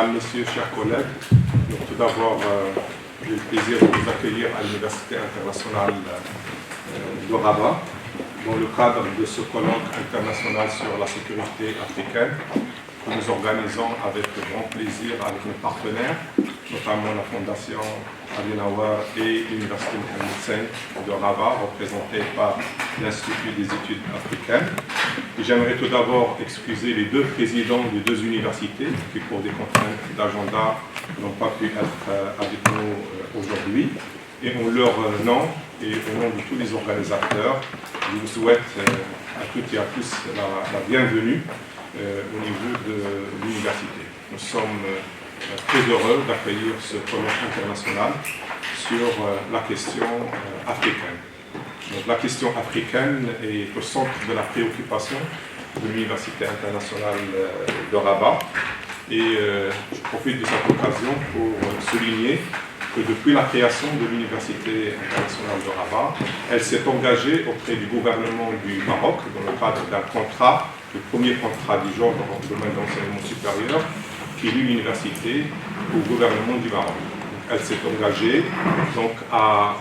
Mesdames, Messieurs, chers collègues, donc, tout d'abord, j'ai le plaisir de vous accueillir à l'Université internationale de Rabat, dans le cadre de ce colloque international sur la sécurité africaine que nous organisons avec grand plaisir avec nos partenaires, notamment la Fondation Adenauer et l'Université Mohamed V de Rabat, représentée par l'Institut des études africaines. J'aimerais tout d'abord excuser les deux présidents des deux universités qui, pour des contraintes d'agenda, n'ont pas pu être avec nous aujourd'hui. Et en leur nom et au nom de tous les organisateurs, je vous souhaite à toutes et à tous la bienvenue au niveau de l'université. Nous sommes très heureux d'accueillir ce colloque international sur la question africaine. Donc, la question africaine est au centre de la préoccupation de l'Université internationale de Rabat. Et je profite de cette occasion pour souligner que depuis la création de l'Université internationale de Rabat, elle s'est engagée auprès du gouvernement du Maroc dans le cadre d'un contrat, le premier contrat du genre dans le domaine de l'enseignement supérieur, qui lie l'université au gouvernement du Maroc. Donc, elle s'est engagée donc, à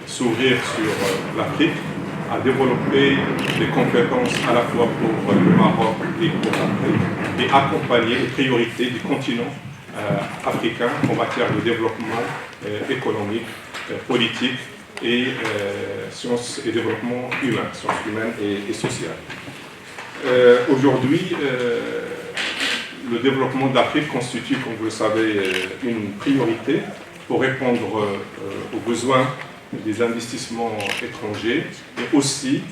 s'ouvrir sur l'Afrique, à développer des compétences à la fois pour le Maroc et pour l'Afrique, et accompagner les priorités du continent africain en matière de développement économique, politique et sciences et développement humain, sciences humaines et sociales. Aujourd'hui, le développement de l'Afrique constitue, comme vous le savez, une priorité pour répondre aux besoins des investissements étrangers et aussi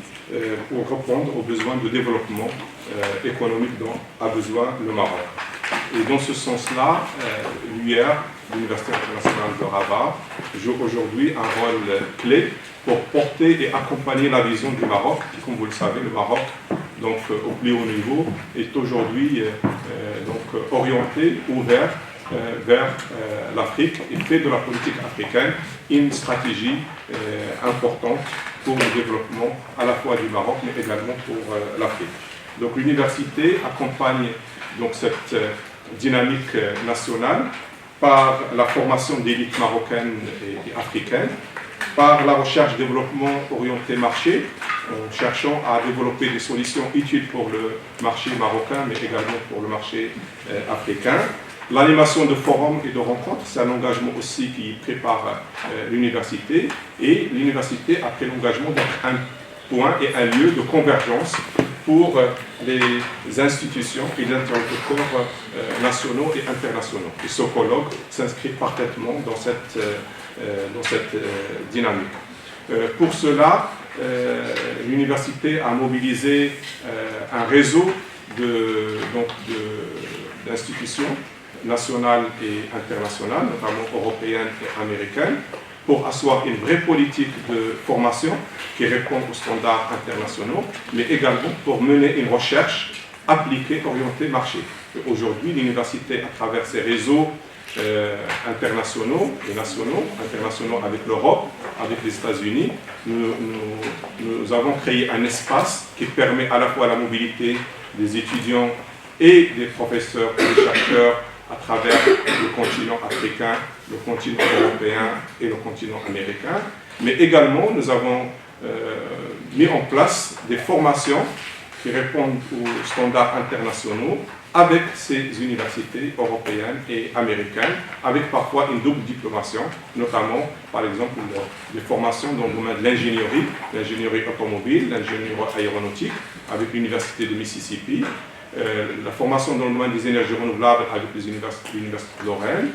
pour répondre aux besoins de développement économique dont a besoin le Maroc. Et dans ce sens-là, l'UR, l'Université internationale de Rabat, joue aujourd'hui un rôle clé pour porter et accompagner la vision du Maroc, qui, comme vous le savez, le Maroc, donc, au plus haut niveau, est aujourd'hui orienté, ouvert vers l'Afrique et fait de la politique africaine une stratégie importante pour le développement à la fois du Maroc mais également pour l'Afrique. Donc l'université accompagne donc cette dynamique nationale par la formation d'élites marocaines et africaines, par la recherche-développement orientée marché, en cherchant à développer des solutions utiles pour le marché marocain mais également pour le marché africain. L'animation de forums et de rencontres, c'est un engagement aussi qui prépare l'université. Et l'université a pris l'engagement d'être un point et un lieu de convergence pour les institutions et les interlocuteurs nationaux et internationaux. Et ce colloque s'inscrit parfaitement dans cette dynamique. Pour cela, l'université a mobilisé un réseau d'institutions nationales et internationales, notamment européennes et américaines, pour asseoir une vraie politique de formation qui répond aux standards internationaux, mais également pour mener une recherche appliquée, orientée marché. Aujourd'hui, l'université, à travers ses réseaux internationaux et nationaux, internationaux avec l'Europe, avec les États-Unis, nous avons créé un espace qui permet à la fois la mobilité des étudiants et des professeurs et des chercheurs à travers le continent africain, le continent européen et le continent américain. Mais également, nous avons mis en place des formations qui répondent aux standards internationaux avec ces universités européennes et américaines, avec parfois une double diplomation, notamment, par exemple, des formations dans le domaine de l'ingénierie automobile, l'ingénierie aéronautique, avec l'Université de Mississippi, la formation dans le domaine des énergies renouvelables avec l'Université de Lorraine,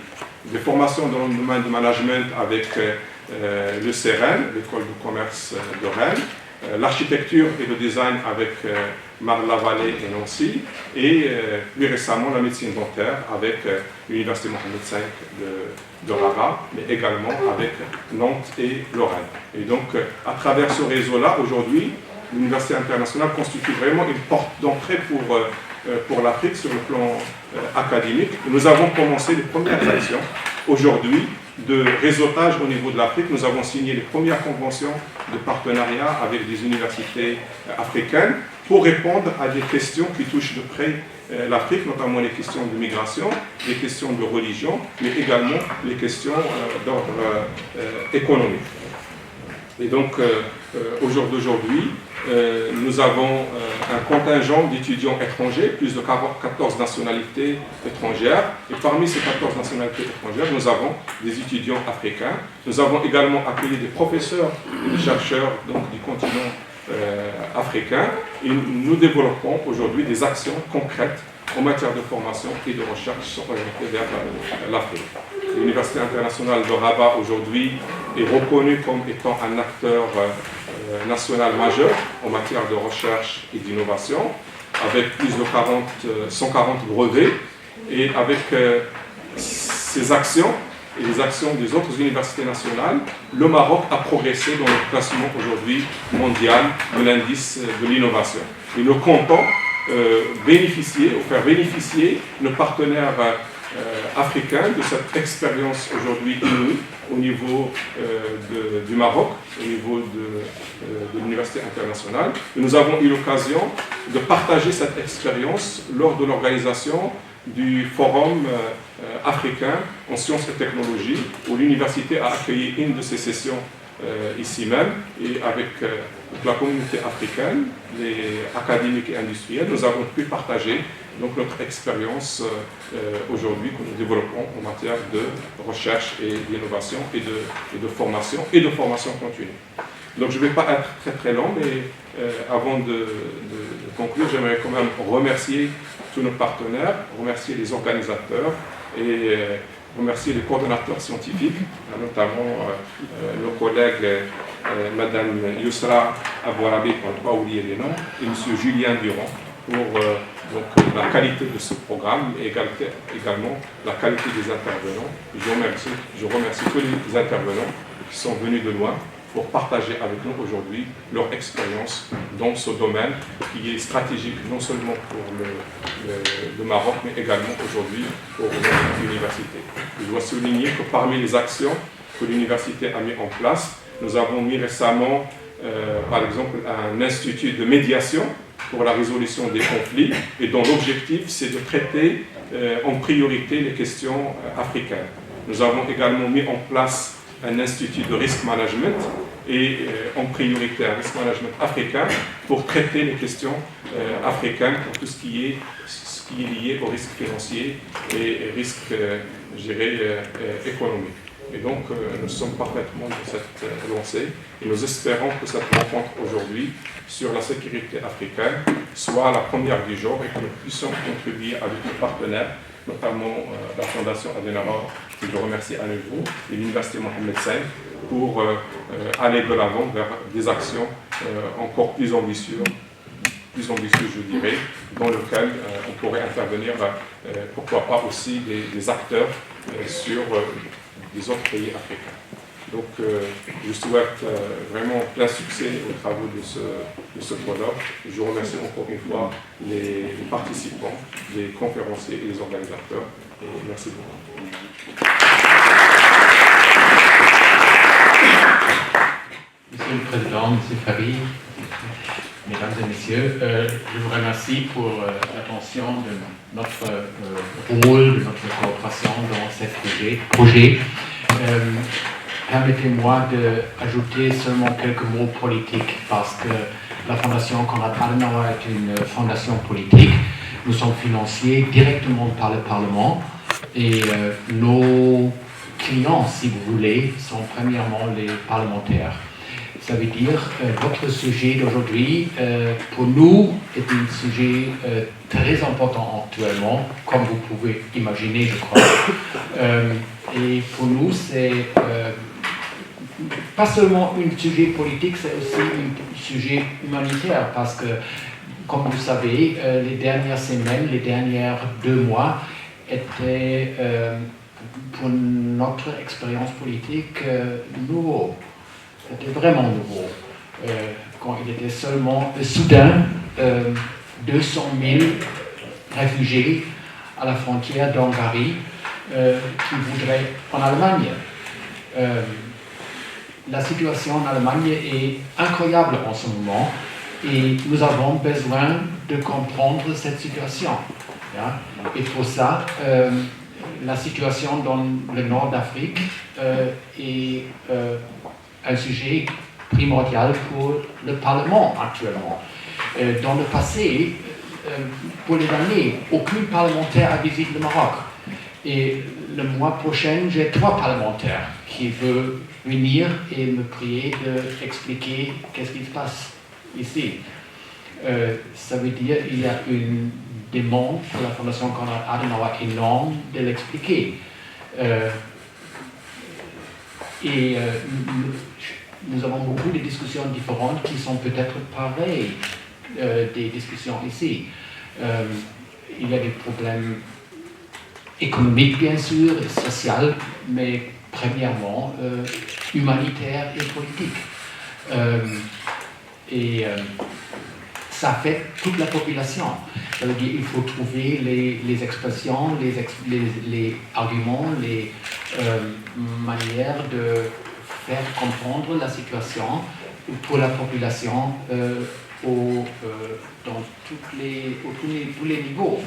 des formations dans le domaine du management avec le CERN, l'École de commerce de Rennes, l'architecture et le design avec Marne-la-Vallée et Nancy, et plus récemment la médecine dentaire avec l'Université Mohamed V de Rabat, mais également avec Nantes et Lorraine. Et donc, à travers ce réseau-là, aujourd'hui, l'Université internationale constitue vraiment une porte d'entrée pour l'Afrique sur le plan académique. Nous avons commencé les premières actions aujourd'hui de réseautage au niveau de l'Afrique. Nous avons signé les premières conventions de partenariat avec des universités africaines pour répondre à des questions qui touchent de près l'Afrique, notamment les questions de migration, les questions de religion, mais également les questions d'ordre économique. Et donc, au jour d'aujourd'hui, nous avons un contingent d'étudiants étrangers, plus de 14 nationalités étrangères. Et parmi ces 14 nationalités étrangères, nous avons des étudiants africains. Nous avons également accueilli des professeurs et des chercheurs donc, du continent africain. Et nous développons aujourd'hui des actions concrètes en matière de formation et de recherche orientées vers l'Afrique. L'Université internationale de Rabat aujourd'hui est reconnue comme étant un acteur national majeur en matière de recherche et d'innovation, avec plus de 140 brevets, et avec ces actions et les actions des autres universités nationales, le Maroc a progressé dans le classement aujourd'hui mondial de l'indice de l'innovation. Et nous comptons faire bénéficier nos partenaires africains de cette expérience aujourd'hui inouïe au niveau du Maroc, au niveau de l'Université internationale. Et nous avons eu l'occasion de partager cette expérience lors de l'organisation du Forum africain en sciences et technologies, où l'université a accueilli une de ces sessions ici même, et avec la communauté africaine, les académiques et industriels, nous avons pu partager donc, notre expérience aujourd'hui que nous développons en matière de recherche et d'innovation et de formation continue. Donc je ne vais pas être très très long, mais avant de conclure, j'aimerais quand même remercier tous nos partenaires, remercier les organisateurs et remercier les coordonnateurs scientifiques, notamment nos collègues Madame Yousra Abouarabi, pour ne pas oublier les noms, et Monsieur Julien Durand, pour donc, la qualité de ce programme et également la qualité des intervenants. Je remercie tous les intervenants qui sont venus de loin pour partager avec nous aujourd'hui leur expérience dans ce domaine qui est stratégique non seulement pour le Maroc, mais également aujourd'hui pour notre université. Je dois souligner que parmi les actions que l'université a mis en place, nous avons mis récemment, par exemple, un institut de médiation pour la résolution des conflits, et dont l'objectif, c'est de traiter en priorité les questions africaines. Nous avons également mis en place un institut de risk management et en priorité un risk management africain pour traiter les questions africaines pour tout ce qui est lié au risque financier et risque, je dirais, économique. Et donc, nous sommes parfaitement dans cette lancée et nous espérons que cette rencontre aujourd'hui sur la sécurité africaine soit la première du genre et que nous puissions contribuer avec nos partenaires, notamment la Fondation Adenauer, que je remercie à nouveau, et l'Université Mohamed V, pour aller de l'avant vers des actions encore plus ambitieuses, je dirais, dans lesquelles on pourrait intervenir, pourquoi pas aussi des acteurs sur des autres pays africains. Donc, je souhaite vraiment plein succès aux travaux de ce colloque. Je remercie encore une fois les participants, les conférenciers et les organisateurs. Et merci beaucoup. Monsieur le Président, Monsieur Farid, Mesdames et Messieurs, je vous remercie pour l'attention de notre rôle, de notre coopération dans ce projet. Permettez-moi d'ajouter seulement quelques mots politiques, parce que la Fondation Konrad Adenauer est une fondation politique. Nous sommes financés directement par le Parlement et nos clients, si vous voulez, sont premièrement les parlementaires. Ça veut dire que votre sujet d'aujourd'hui, pour nous, est un sujet très important actuellement, comme vous pouvez imaginer, je crois. Et pour nous, c'est pas seulement un sujet politique, c'est aussi un sujet humanitaire, parce que, comme vous savez, les dernières semaines, les derniers 2 mois étaient, pour notre expérience politique, nouveaux. C'était vraiment nouveau. Quand il était seulement soudain 200 000 réfugiés à la frontière d'Hongrie qui voudraient en Allemagne. La situation en Allemagne est incroyable en ce moment. Et nous avons besoin de comprendre cette situation. Yeah. Et pour ça, la situation dans le nord d'Afrique est un sujet primordial pour le Parlement actuellement. Dans le passé, pour les années, aucun parlementaire a visité le Maroc. Et le mois prochain, j'ai 3 parlementaires qui veulent venir et me prier d'expliquer qu'est-ce qui se passe ici. Ça veut dire qu'il y a une demande pour la Fondation Konrad Adenauer énorme de l'expliquer. Nous avons beaucoup de discussions différentes qui sont peut-être pareilles des discussions ici. Il y a des problèmes économiques, bien sûr, et sociaux, mais premièrement, humanitaires et politiques. Ça fait toute la population. Ça veut dire qu'il faut trouver les expressions, les arguments, les manières de faire comprendre la situation pour la population dans tous les niveaux.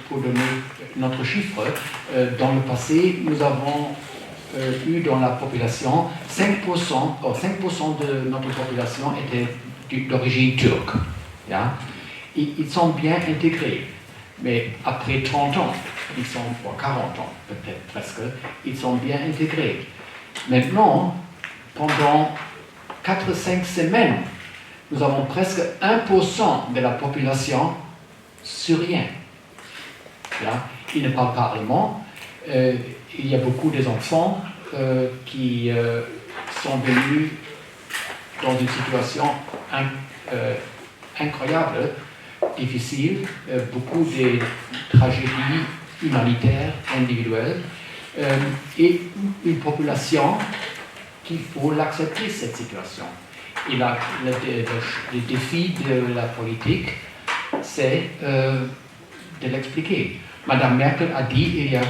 Pour donner notre chiffre, dans le passé, nous avons eu dans la population 5% de notre population était d'origine turque. Yeah? Ils sont bien intégrés, mais après 30 ans, ils sont, 40 ans peut-être presque, ils sont bien intégrés. Maintenant, pendant 4-5 semaines, nous avons presque 1% de la population syrienne. Yeah? Ils ne parlent pas allemand. Il y a beaucoup d'enfants qui sont venus dans une situation incroyable, difficile, beaucoup de tragédies humanitaires, individuelles, et une population qu'il faut l'accepter, cette situation. Et le défi de la politique, c'est de l'expliquer. Madame Merkel a dit il y a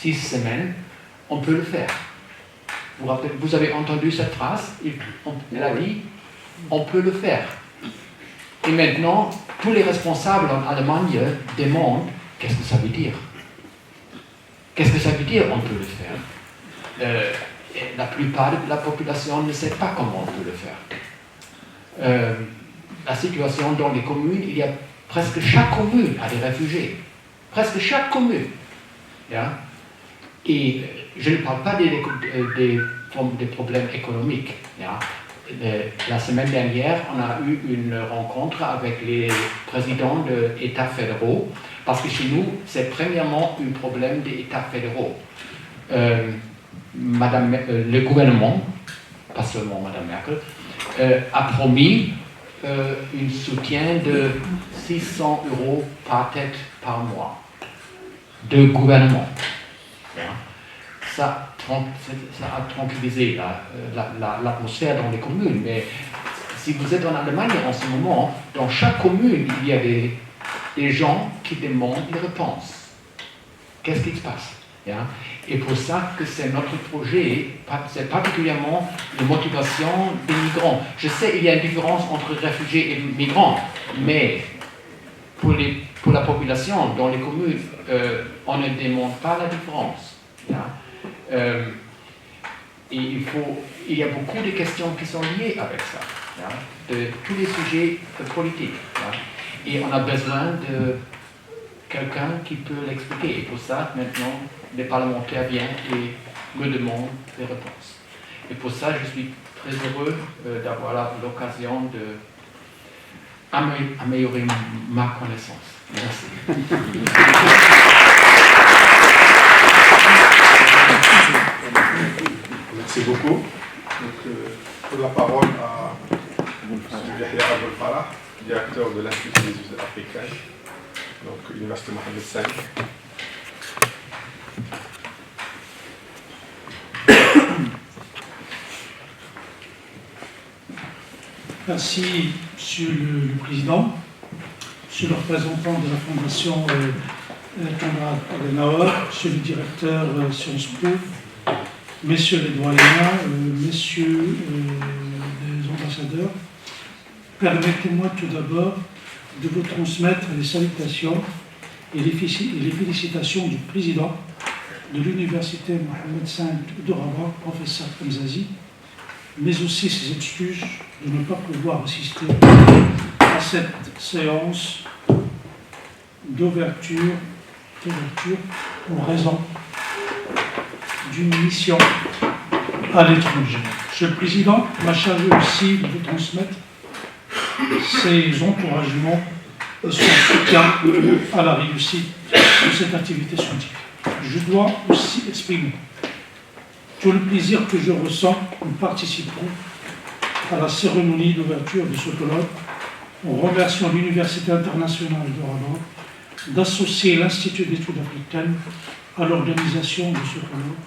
6 semaines, on peut le faire. Vous avez entendu cette phrase? Elle a dit, on peut le faire. Et maintenant, tous les responsables en Allemagne demandent, qu'est-ce que ça veut dire? Qu'est-ce que ça veut dire, on peut le faire? La plupart de la population ne sait pas comment on peut le faire. La situation dans les communes, il y a presque chaque commune a des réfugiés. Presque chaque commune. Yeah? Et je ne parle pas des problèmes économiques. Yeah? La semaine dernière, on a eu une rencontre avec les présidents d'États fédéraux, parce que chez nous, c'est premièrement un problème des États fédéraux. Le gouvernement, pas seulement Madame Merkel, a promis un soutien de 600 € par tête par mois de gouvernement. Ça a tranquillisé l'atmosphère dans les communes, mais si vous êtes en Allemagne en ce moment, dans chaque commune, il y a des gens qui demandent des réponses. Qu'est-ce qui se passe? Et pour ça que c'est notre projet, c'est particulièrement la motivation des migrants. Je sais qu'il y a une différence entre réfugiés et migrants, mais pour la population dans les communes, on ne demande pas la différence. Et il y a beaucoup de questions qui sont liées avec ça, de tous les sujets politiques. Et on a besoin de quelqu'un qui peut l'expliquer. Et pour ça, maintenant, les parlementaires viennent et me demandent des réponses. Et pour ça, je suis très heureux d'avoir l'occasion d'améliorer ma connaissance. Merci. Merci beaucoup. Donc, pour la parole à M. Yahya Abou Farah, directeur de l'Institut des études africaines, donc l'Université Mohamed V. Merci, Monsieur le Président, Monsieur le représentant de la Fondation Konrad Adenauer, Monsieur le directeur Sciences Po, messieurs les doyens, messieurs les ambassadeurs, permettez-moi tout d'abord de vous transmettre les salutations et les félicitations du président de l'Université Mohamed V de Rabat, professeur Hamzazi, mais aussi ses excuses de ne pas pouvoir assister à cette séance d'ouverture en raison d'une mission à l'étranger. Monsieur le Président m'a chargé aussi de vous transmettre ses encouragements et son soutien à la réussite de cette activité scientifique. Je dois aussi exprimer tout le plaisir que je ressens en participant à la cérémonie d'ouverture de ce colloque, en remerciant l'Université internationale de Rabat d'associer l'Institut d'études africaines à l'organisation de ce colloque,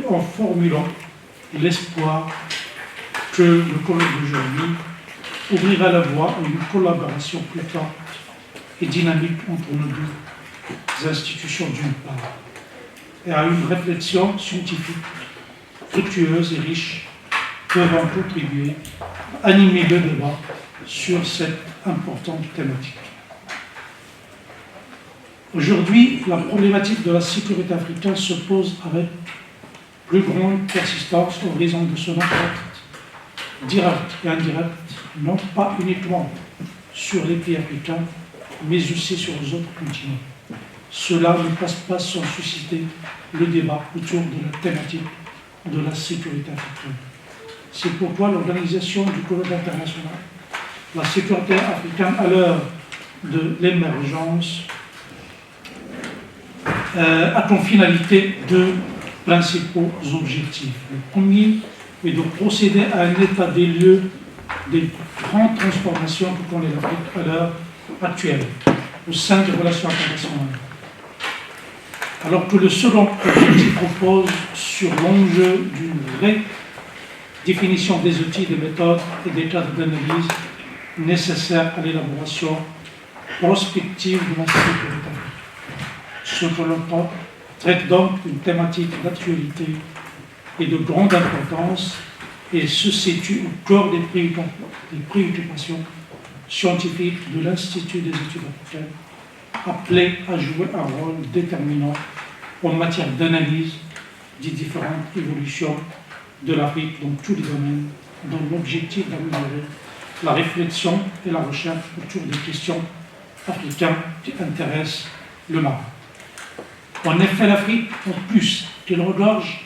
et en formulant l'espoir que le colloque d'aujourd'hui ouvrira la voie à une collaboration plus forte et dynamique entre nos deux institutions d'une part, et à une réflexion scientifique fructueuse et riche pouvant contribuer à animer le débat sur cette importante thématique. Aujourd'hui, la problématique de la sécurité africaine se pose avec plus grande persistance en raison de son impact direct et indirect, non pas uniquement sur les pays africains, mais aussi sur les autres continents. Cela ne passe pas sans susciter le débat autour de la thématique de la sécurité africaine. C'est pourquoi l'organisation du colloque international, la sécurité africaine à l'heure de l'émergence, a comme finalité deux principaux objectifs. Le premier est de procéder à un état des lieux des grandes transformations que connaît l'Afrique à l'heure actuelle au sein des relations internationales. Alors que le second objectif repose sur l'enjeu d'une vraie définition des outils, des méthodes et des cadres d'analyse nécessaires à l'élaboration prospective de la sécurité africaine. Ce colloque traite donc une thématique d'actualité et de grande importance et se situe au cœur des préoccupations scientifiques de l'Institut des études africaines, appelé à jouer un rôle déterminant en matière d'analyse des différentes évolutions de l'Afrique dans tous les domaines, dans l'objectif d'améliorer la réflexion et la recherche autour des questions africaines qui intéressent le Maroc. En effet, l'Afrique, en plus qu'elle regorge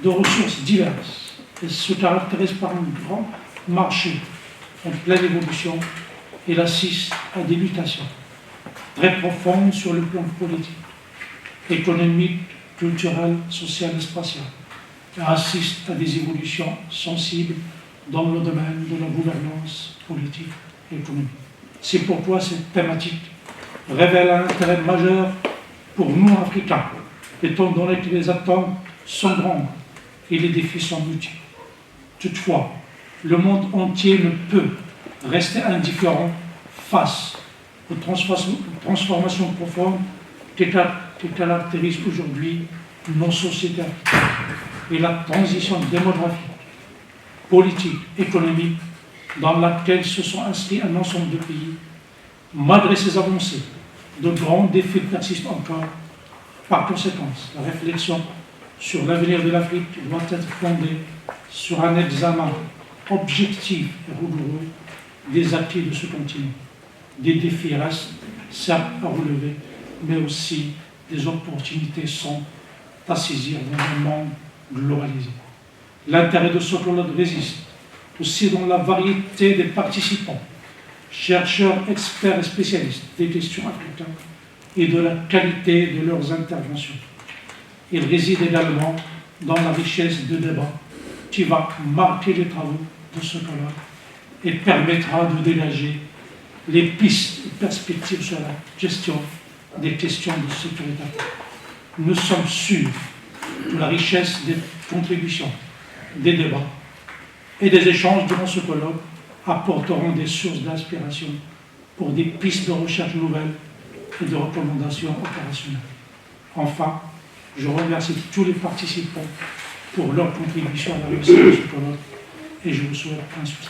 de ressources diverses, elle se caractérise par un grand marché en pleine évolution et assiste à des mutations très profondes sur le plan politique, économique, culturel, social et spatial, et assiste à des évolutions sensibles dans le domaine de la gouvernance politique et économique. C'est pourquoi cette thématique révèle un intérêt majeur pour nous, Africains, étant donné que les attentes sont grandes et les défis sont multiples. Toutefois, le monde entier ne peut rester indifférent face aux transformations profondes qui caractérisent aujourd'hui nos sociétés africaines et la transition démographique, politique, économique dans laquelle se sont inscrits un ensemble de pays. Malgré ces avancées, de grands défis persistent encore. Par conséquent, la réflexion sur l'avenir de l'Afrique doit être fondée sur un examen objectif et rigoureux des acquis de ce continent. Des défis restent, certes, à relever, mais aussi des opportunités sont à saisir dans un monde globalisé. L'intérêt de ce colloque réside aussi dans la variété des participants, chercheurs, experts et spécialistes des questions africaines et de la qualité de leurs interventions. Il réside également dans la richesse de débat qui va marquer les travaux de ce colloque et permettra de dégager les pistes et perspectives sur la gestion des questions de sécurité. Nous sommes sûrs que la richesse des contributions, des débats et des échanges durant ce colloque apporteront des sources d'inspiration pour des pistes de recherche nouvelles et de recommandations opérationnelles. Enfin, je remercie tous les participants pour leur contribution à la réussite de ce colloque et je vous souhaite un succès.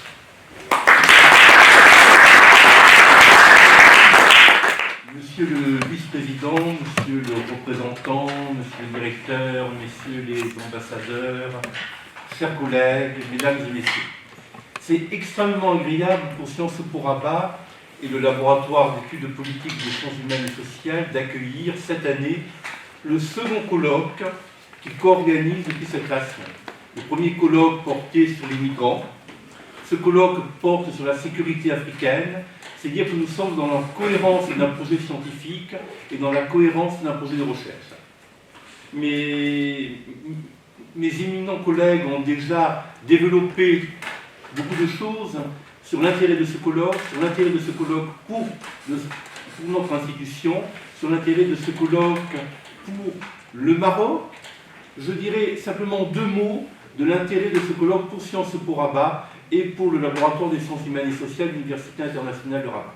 Monsieur le vice-président, monsieur le représentant, monsieur le directeur, messieurs les ambassadeurs, chers collègues, mesdames et messieurs, c'est extrêmement agréable pour Sciences Po Rabat et le laboratoire d'études politiques des sciences humaines et sociales d'accueillir cette année le second colloque qui co-organise depuis sa création. Le premier colloque portait sur les migrants. Ce colloque porte sur la sécurité africaine, c'est-à-dire que nous sommes dans la cohérence d'un projet scientifique et dans la cohérence d'un projet de recherche. Mes éminents collègues ont déjà développé beaucoup de choses sur l'intérêt de ce colloque, pour notre institution, sur l'intérêt de ce colloque pour le Maroc. Je dirais simplement 2 mots de l'intérêt de ce colloque pour Sciences Po Rabat et pour le laboratoire des sciences humaines et sociales de l'Université internationale de Rabat.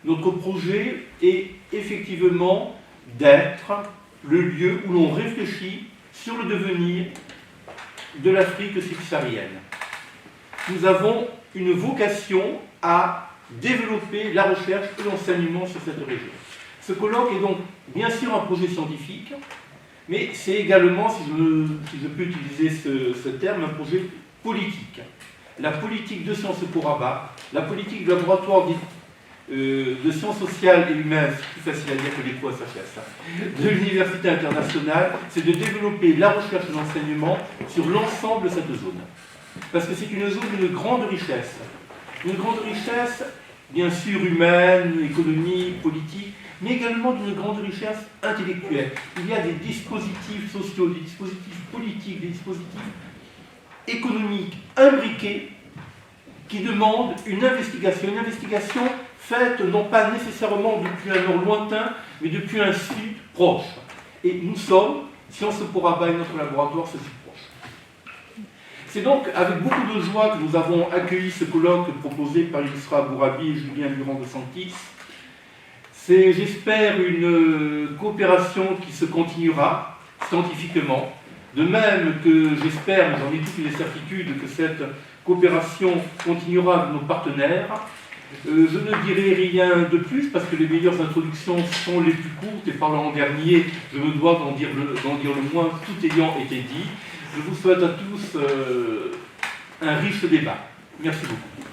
Notre projet est effectivement d'être le lieu où l'on réfléchit sur le devenir de l'Afrique subsaharienne. Nous avons une vocation à développer la recherche et l'enseignement sur cette région. Ce colloque est donc bien sûr un projet scientifique, mais c'est également, si je peux utiliser ce terme, un projet politique. La politique de Sciences Po Rabat, la politique du laboratoire de sciences sociales et humaines, c'est plus facile à dire que les quoi ça fait ça, de l'Université internationale, c'est de développer la recherche et l'enseignement sur l'ensemble de cette zone. Parce que c'est une zone d'une grande richesse. Une grande richesse, bien sûr, humaine, économique, politique, mais également d'une grande richesse intellectuelle. Il y a des dispositifs sociaux, des dispositifs politiques, des dispositifs économiques imbriqués qui demandent une investigation faite non pas nécessairement depuis un nord lointain, mais depuis un sud proche. Et nous sommes, Sciences Po Rabat et notre laboratoire, ce sud proche. C'est donc avec beaucoup de joie que nous avons accueilli ce colloque proposé par Yousra Abourabi et Julien Durand de Santis. C'est, j'espère, une coopération qui se continuera scientifiquement, de même que j'espère, mais j'en ai toutes les certitudes, que cette coopération continuera avec nos partenaires. Je ne dirai rien de plus parce que les meilleures introductions sont les plus courtes et parlant en dernier, je me dois d'en dire le moins, tout ayant été dit. Je vous souhaite à tous un riche débat. Merci beaucoup.